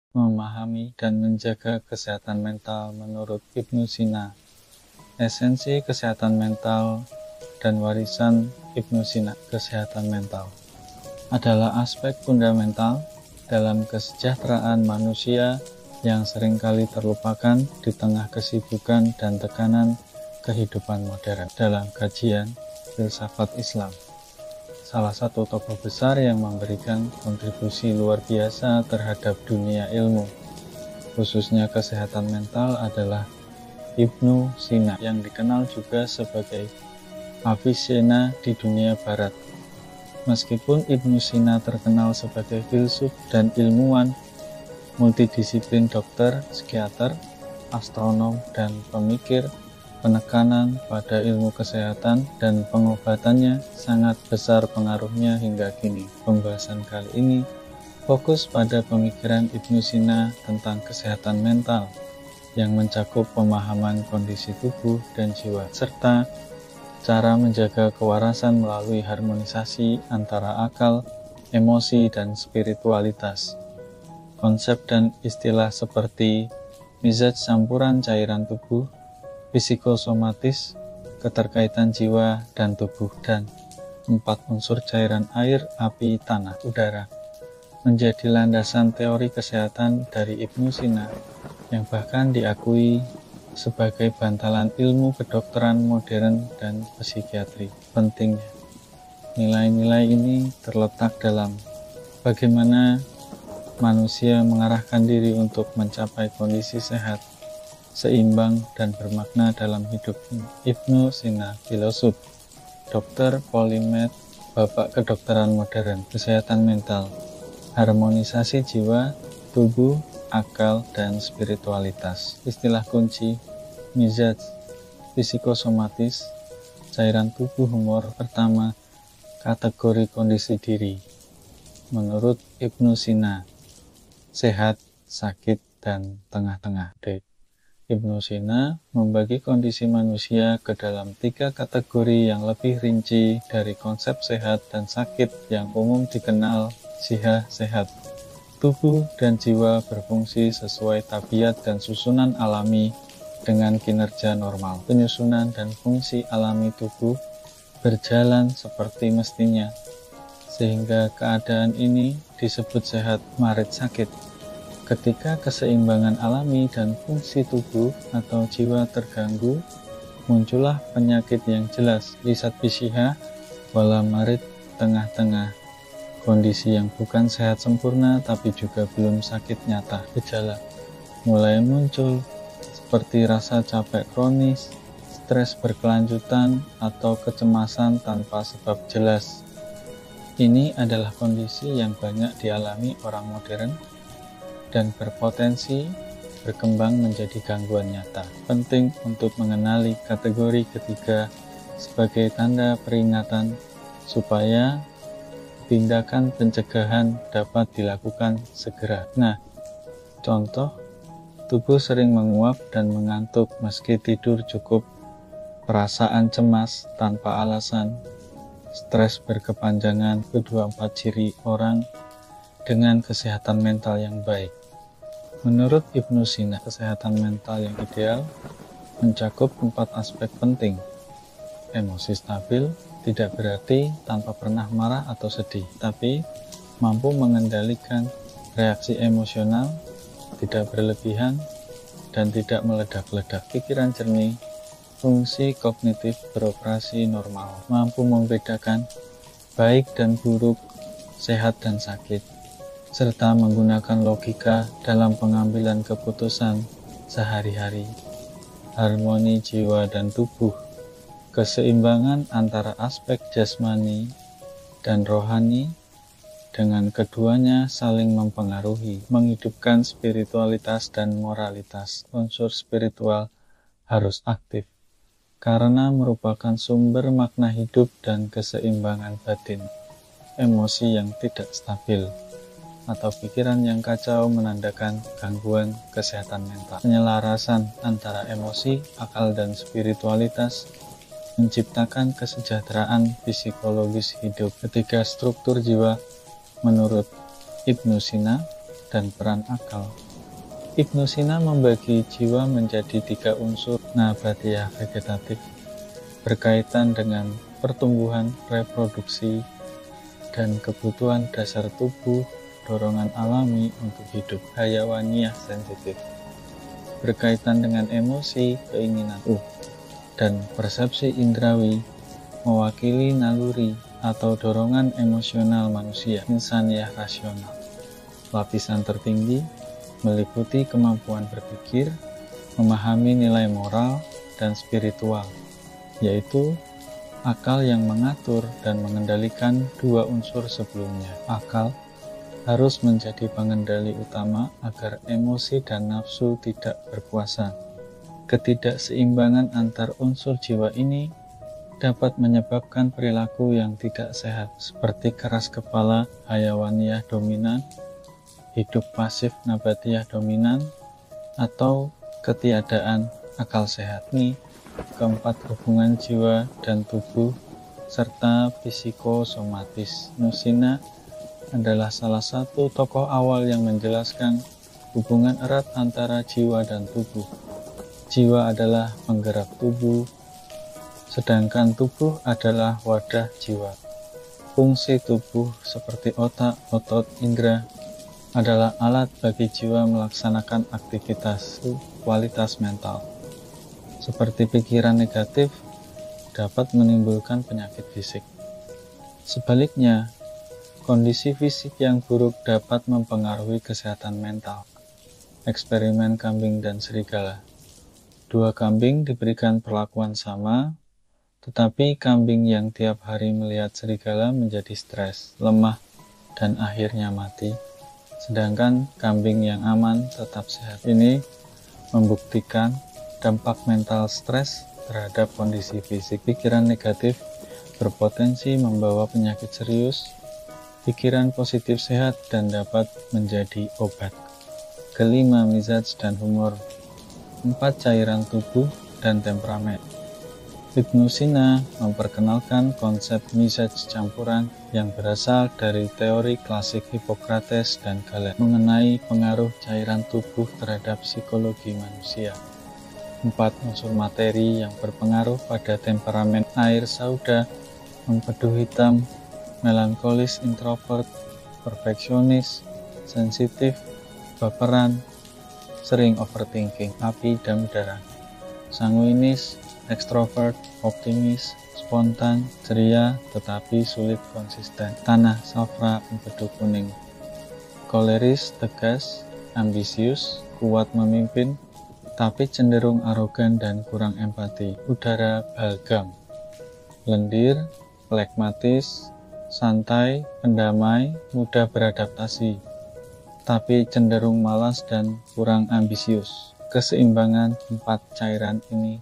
memahami dan menjaga kesehatan mental menurut Ibnu Sina. Esensi kesehatan mental dan warisan Ibnu Sina. Kesehatan mental adalah aspek fundamental dalam kesejahteraan manusia yang seringkali terlupakan di tengah kesibukan dan tekanan kehidupan modern. Dalam kajian filsafat Islam, salah satu tokoh besar yang memberikan kontribusi luar biasa terhadap dunia ilmu, khususnya kesehatan mental, adalah Ibnu Sina, yang dikenal juga sebagai Avicenna di dunia barat. Meskipun Ibnu Sina terkenal sebagai filsuf dan ilmuwan multidisiplin, dokter, psikiater, astronom, dan pemikir, penekanan pada ilmu kesehatan dan pengobatannya sangat besar pengaruhnya hingga kini. Pembahasan kali ini fokus pada pemikiran Ibnu Sina tentang kesehatan mental yang mencakup pemahaman kondisi tubuh dan jiwa, serta cara menjaga kewarasan melalui harmonisasi antara akal, emosi, dan spiritualitas. Konsep dan istilah seperti mizaj, campuran cairan tubuh, psikosomatis, keterkaitan jiwa dan tubuh, dan 4 unsur cairan air, api, tanah, udara, menjadi landasan teori kesehatan dari Ibnu Sina yang bahkan diakui sebagai bantalan ilmu kedokteran modern dan psikiatri. Pentingnya, nilai-nilai ini terletak dalam bagaimana manusia mengarahkan diri untuk mencapai kondisi sehat, seimbang, dan bermakna dalam hidup. Ibnu Sina, filosof, dokter, polimet, bapak kedokteran modern, kesehatan mental, harmonisasi jiwa, tubuh, akal, dan spiritualitas. Istilah kunci: mizaj, psikosomatis, cairan tubuh, humor. Pertama, kategori kondisi diri. Menurut Ibnu Sina, sehat, sakit, dan tengah-tengah. Ibnu Sina membagi kondisi manusia ke dalam 3 kategori yang lebih rinci dari konsep sehat dan sakit yang umum dikenal: siha, sehat. Tubuh dan jiwa berfungsi sesuai tabiat dan susunan alami dengan kinerja normal. Penyusunan dan fungsi alami tubuh berjalan seperti mestinya, sehingga keadaan ini disebut sehat. Marit, sakit. Ketika keseimbangan alami dan fungsi tubuh atau jiwa terganggu, muncullah penyakit yang jelas. Lisat bisiha, wala marit, tengah-tengah. Kondisi yang bukan sehat sempurna tapi juga belum sakit nyata. Gejala mulai muncul seperti rasa capek kronis, stres berkelanjutan, atau kecemasan tanpa sebab jelas. Ini adalah kondisi yang banyak dialami orang modern dan berpotensi berkembang menjadi gangguan nyata. Penting untuk mengenali kategori ketiga sebagai tanda peringatan supaya tindakan pencegahan dapat dilakukan segera. Nah, contoh, tubuh sering menguap dan mengantuk meski tidur cukup, perasaan cemas tanpa alasan, stres berkepanjangan. Kedua 4 ciri orang dengan kesehatan mental yang baik. Menurut Ibnu Sina, kesehatan mental yang ideal mencakup 4 aspek penting. Emosi stabil tidak berarti tanpa pernah marah atau sedih, tapi mampu mengendalikan reaksi emosional, tidak berlebihan, dan tidak meledak-ledak. Pikiran jernih, fungsi kognitif beroperasi normal, mampu membedakan baik dan buruk, sehat dan sakit, serta menggunakan logika dalam pengambilan keputusan sehari-hari. Harmoni jiwa dan tubuh, keseimbangan antara aspek jasmani dan rohani, dengan keduanya saling mempengaruhi, menghidupkan spiritualitas dan moralitas. Unsur spiritual harus aktif, karena merupakan sumber makna hidup dan keseimbangan batin. Emosi yang tidak stabil atau pikiran yang kacau menandakan gangguan kesehatan mental. Penyelarasan antara emosi, akal, dan spiritualitas menciptakan kesejahteraan psikologis hidup. Ketiga struktur jiwa menurut Ibnu Sina, dan peran akal. Ibnu Sina membagi jiwa menjadi 3 unsur nabatiyah vegetatif berkaitan dengan pertumbuhan, reproduksi, dan kebutuhan dasar tubuh, dorongan alami untuk hidup, hayawaniyah sensitif berkaitan dengan emosi, keinginan dan persepsi indrawi mewakili naluri atau dorongan emosional manusia, insaniyah rasional. Lapisan tertinggi meliputi kemampuan berpikir, memahami nilai moral dan spiritual, yaitu akal yang mengatur dan mengendalikan 2 unsur sebelumnya. Akal harus menjadi pengendali utama agar emosi dan nafsu tidak berkuasa. Ketidakseimbangan antar unsur jiwa ini dapat menyebabkan perilaku yang tidak sehat, seperti keras kepala hayawaniyah dominan, hidup pasif nabatiyah dominan, atau ketiadaan akal sehat. Ini keempat hubungan jiwa dan tubuh serta psikosomatis. Ibnu Sina adalah salah satu tokoh awal yang menjelaskan hubungan erat antara jiwa dan tubuh. Jiwa adalah penggerak tubuh, sedangkan tubuh adalah wadah jiwa. Fungsi tubuh seperti otak, otot, indera adalah alat bagi jiwa melaksanakan aktivitas kualitas mental. Seperti pikiran negatif dapat menimbulkan penyakit fisik. Sebaliknya, kondisi fisik yang buruk dapat mempengaruhi kesehatan mental. Eksperimen kambing dan serigala. 2 kambing diberikan perlakuan sama, tetapi kambing yang tiap hari melihat serigala menjadi stres, lemah, dan akhirnya mati. Sedangkan kambing yang aman tetap sehat. Ini membuktikan dampak mental stres terhadap kondisi fisik. Pikiran negatif berpotensi membawa penyakit serius. Pikiran positif sehat dan dapat menjadi obat. Kelima, mizaj dan humor. 4 cairan tubuh dan temperamen. Ibnu Sina memperkenalkan konsep mizaj campuran yang berasal dari teori klasik Hippocrates dan Galen mengenai pengaruh cairan tubuh terhadap psikologi manusia. 4 unsur materi yang berpengaruh pada temperamen: air sauda, empedu hitam, melankolis introvert, perfeksionis, sensitif, baperan, sering overthinking, api dan udara, sanguinis, ekstrovert, optimis, spontan, ceria, tetapi sulit konsisten, tanah, safra, empedu kuning, koleris, tegas, ambisius, kuat memimpin, tapi cenderung arogan dan kurang empati, udara, balgam, lendir, flekmatis, santai, pendamai, mudah beradaptasi, tapi cenderung malas dan kurang ambisius. Keseimbangan 4 cairan ini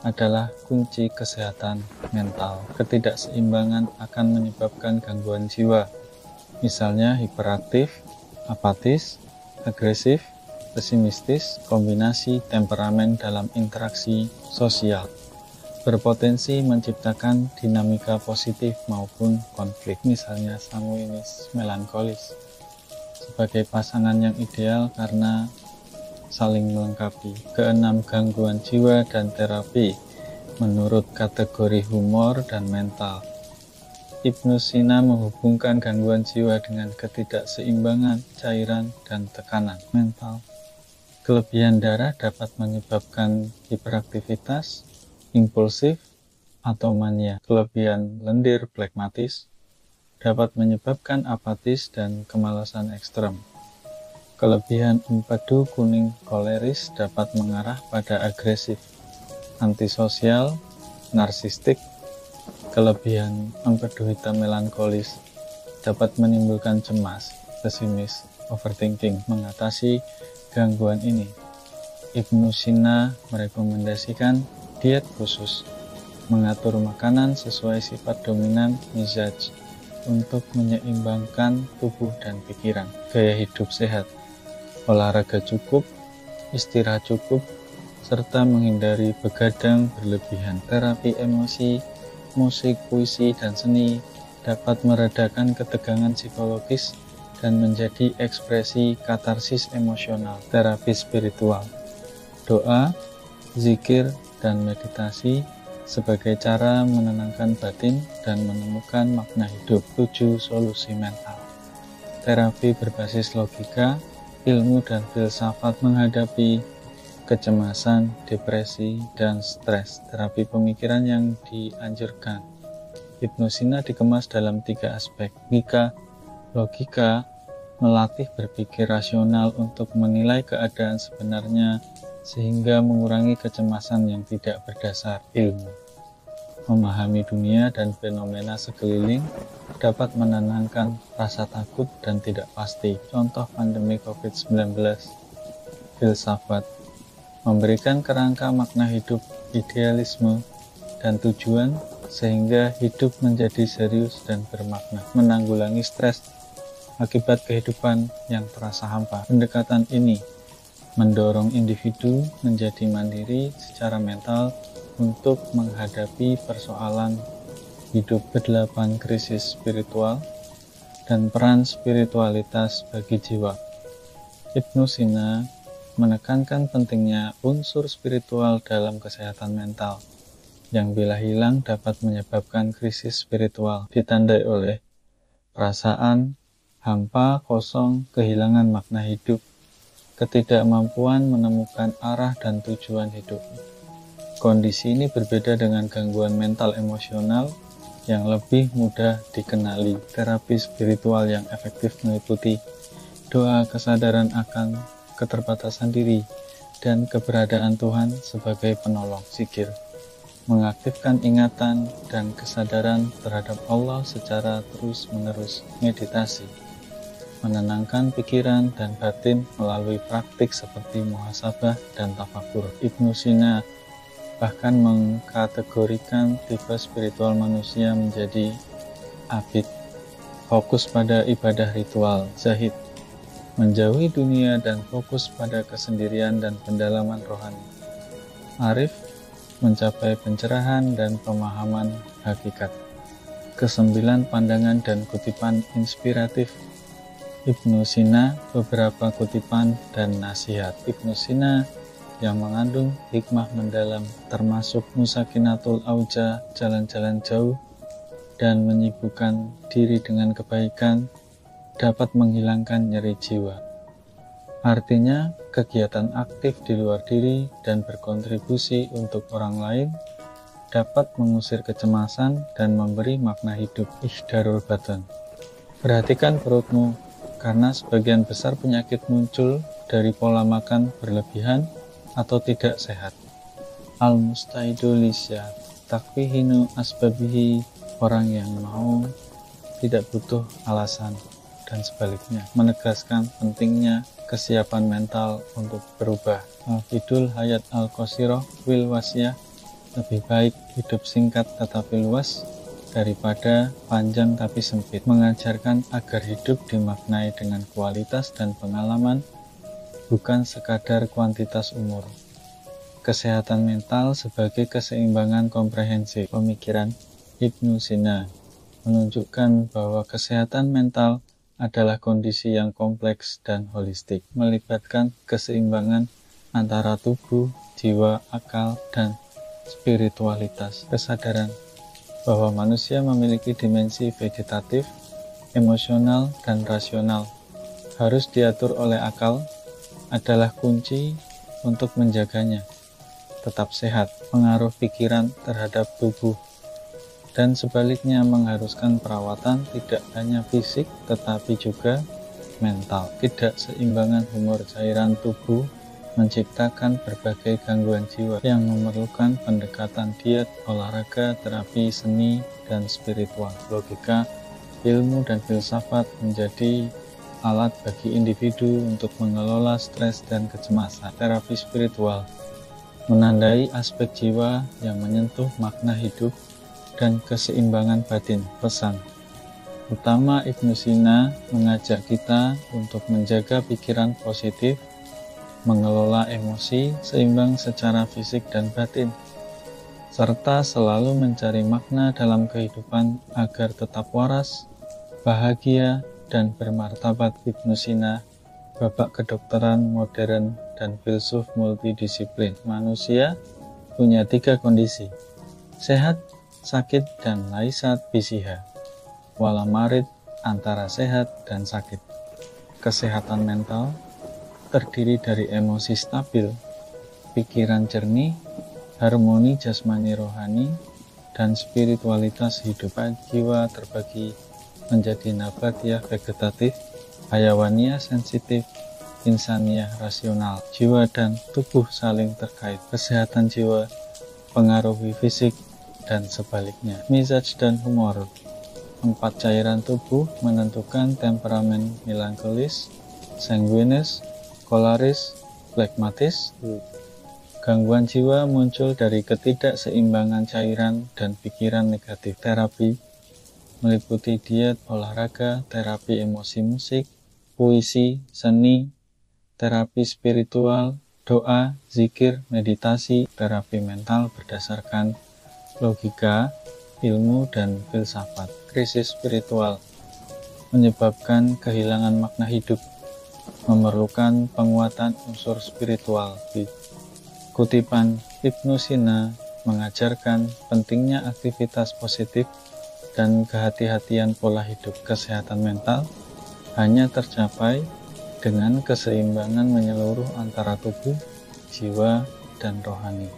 adalah kunci kesehatan mental. Ketidakseimbangan akan menyebabkan gangguan jiwa, misalnya hiperaktif, apatis, agresif, pesimistis, kombinasi temperamen dalam interaksi sosial, berpotensi menciptakan dinamika positif maupun konflik, misalnya sanguinis, melankolis, sebagai pasangan yang ideal karena saling melengkapi. Keenam, gangguan jiwa dan terapi menurut kategori humor dan mental. Ibnu Sina menghubungkan gangguan jiwa dengan ketidakseimbangan cairan dan tekanan mental. Kelebihan darah dapat menyebabkan hiperaktivitas, impulsif, atau mania. Kelebihan lendir flekmatis dapat menyebabkan apatis dan kemalasan ekstrem. Kelebihan empedu kuning koleris dapat mengarah pada agresif, antisosial, narsistik. Kelebihan empedu hitam melankolis dapat menimbulkan cemas, pesimis, overthinking. Mengatasi gangguan ini, Ibnu Sina merekomendasikan diet khusus, mengatur makanan sesuai sifat dominan mizaj untuk menyeimbangkan tubuh dan pikiran. Gaya hidup sehat, olahraga cukup, istirahat cukup, serta menghindari begadang berlebihan. Terapi emosi, musik, puisi, dan seni dapat meredakan ketegangan psikologis dan menjadi ekspresi katarsis emosional, terapi spiritual. Doa, zikir, dan meditasi sebagai cara menenangkan batin dan menemukan makna hidup. 7. Solusi mental. Terapi berbasis logika, ilmu, dan filsafat menghadapi kecemasan, depresi, dan stres. Terapi pemikiran yang dianjurkan. Hipnosina dikemas dalam 3 aspek. Logika melatih berpikir rasional untuk menilai keadaan sebenarnya sehingga mengurangi kecemasan yang tidak berdasar ilmu. Memahami dunia dan fenomena sekeliling dapat menenangkan rasa takut dan tidak pasti. Contoh pandemi COVID-19. Filsafat memberikan kerangka makna hidup, idealisme, dan tujuan sehingga hidup menjadi serius dan bermakna. Menanggulangi stres akibat kehidupan yang terasa hampa. Pendekatan ini mendorong individu menjadi mandiri secara mental untuk menghadapi persoalan hidup. 8 krisis spiritual dan peran spiritualitas bagi jiwa. Hipnosina menekankan pentingnya unsur spiritual dalam kesehatan mental, yang bila hilang dapat menyebabkan krisis spiritual, ditandai oleh perasaan hampa, kosong, kehilangan makna hidup, ketidakmampuan menemukan arah dan tujuan hidup. Kondisi ini berbeda dengan gangguan mental emosional yang lebih mudah dikenali. Terapi spiritual yang efektif meliputi doa, kesadaran akan keterbatasan diri, dan keberadaan Tuhan sebagai penolong. Zikir mengaktifkan ingatan dan kesadaran terhadap Allah secara terus-menerus. Meditasi menenangkan pikiran dan batin melalui praktik seperti muhasabah dan tafakur. Hipnosina bahkan mengkategorikan tipe spiritual manusia menjadi abid, fokus pada ibadah ritual. Zahid menjauhi dunia dan fokus pada kesendirian dan pendalaman rohani. Arif mencapai pencerahan dan pemahaman hakikat. 9 pandangan dan kutipan inspiratif Hipnosina, beberapa kutipan dan nasihat. Hipnosina yang mengandung hikmah mendalam, termasuk musakinatul auja, jalan-jalan jauh, dan menyibukkan diri dengan kebaikan, dapat menghilangkan nyeri jiwa. Artinya, kegiatan aktif di luar diri dan berkontribusi untuk orang lain dapat mengusir kecemasan dan memberi makna hidup. Ihdarul badan. Perhatikan perutmu, karena sebagian besar penyakit muncul dari pola makan berlebihan atau tidak sehat. Al-mustaidu lisya takwihinu asbabihi, orang yang mau tidak butuh alasan, dan sebaliknya menegaskan pentingnya kesiapan mental untuk berubah. Al-Fidul Hayat Al-Qasirah Wil Wasiyah, lebih baik hidup singkat tetapi luas daripada panjang tapi sempit. Mengajarkan agar hidup dimaknai dengan kualitas dan pengalaman, bukan sekadar kuantitas umur. Kesehatan mental sebagai keseimbangan komprehensif. Pemikiran Hipnosina menunjukkan bahwa kesehatan mental adalah kondisi yang kompleks dan holistik, melibatkan keseimbangan antara tubuh, jiwa, akal, dan spiritualitas. Kesadaran bahwa manusia memiliki dimensi vegetatif, emosional, dan rasional harus diatur oleh akal adalah kunci untuk menjaganya tetap sehat. Pengaruh pikiran terhadap tubuh dan sebaliknya mengharuskan perawatan tidak hanya fisik tetapi juga mental. Ketidakseimbangan humor cairan tubuh menciptakan berbagai gangguan jiwa yang memerlukan pendekatan diet, olahraga, terapi, seni, dan spiritual. Logika, ilmu, dan filsafat menjadi alat bagi individu untuk mengelola stres dan kecemasan. Terapi spiritual menandai aspek jiwa yang menyentuh makna hidup dan keseimbangan batin. Pesan utama Hipnosina mengajak kita untuk menjaga pikiran positif, mengelola emosi seimbang secara fisik dan batin, serta selalu mencari makna dalam kehidupan agar tetap waras, bahagia, dan bermartabat Ibnu Sina, bapak kedokteran modern dan filsuf multidisiplin. Manusia punya 3 kondisi: sehat, sakit, dan laisat bisiha. Wala marid, antara sehat dan sakit. Kesehatan mental terdiri dari emosi stabil, pikiran jernih, harmoni jasmani rohani, dan spiritualitas hidup. Jiwa terbagi menjadi nabatiyah vegetatif, hayawaniyah sensitif, insaniyah rasional. Jiwa dan tubuh saling terkait. Kesehatan jiwa pengaruhi fisik dan sebaliknya. Mizaj dan humor. 4 cairan tubuh menentukan temperamen melankolis, sanguinis, kolaris, flegmatis. Gangguan jiwa muncul dari ketidakseimbangan cairan dan pikiran negatif. Terapi meliputi diet, olahraga, terapi emosi musik, puisi, seni, terapi spiritual, doa, zikir, meditasi, terapi mental berdasarkan logika, ilmu, dan filsafat. Krisis spiritual menyebabkan kehilangan makna hidup, memerlukan penguatan unsur spiritual. Kutipan Ibnu Sina mengajarkan pentingnya aktivitas positif dan kehati-hatian pola hidup. Kesehatan mental hanya tercapai dengan keseimbangan menyeluruh antara tubuh, jiwa, dan rohani.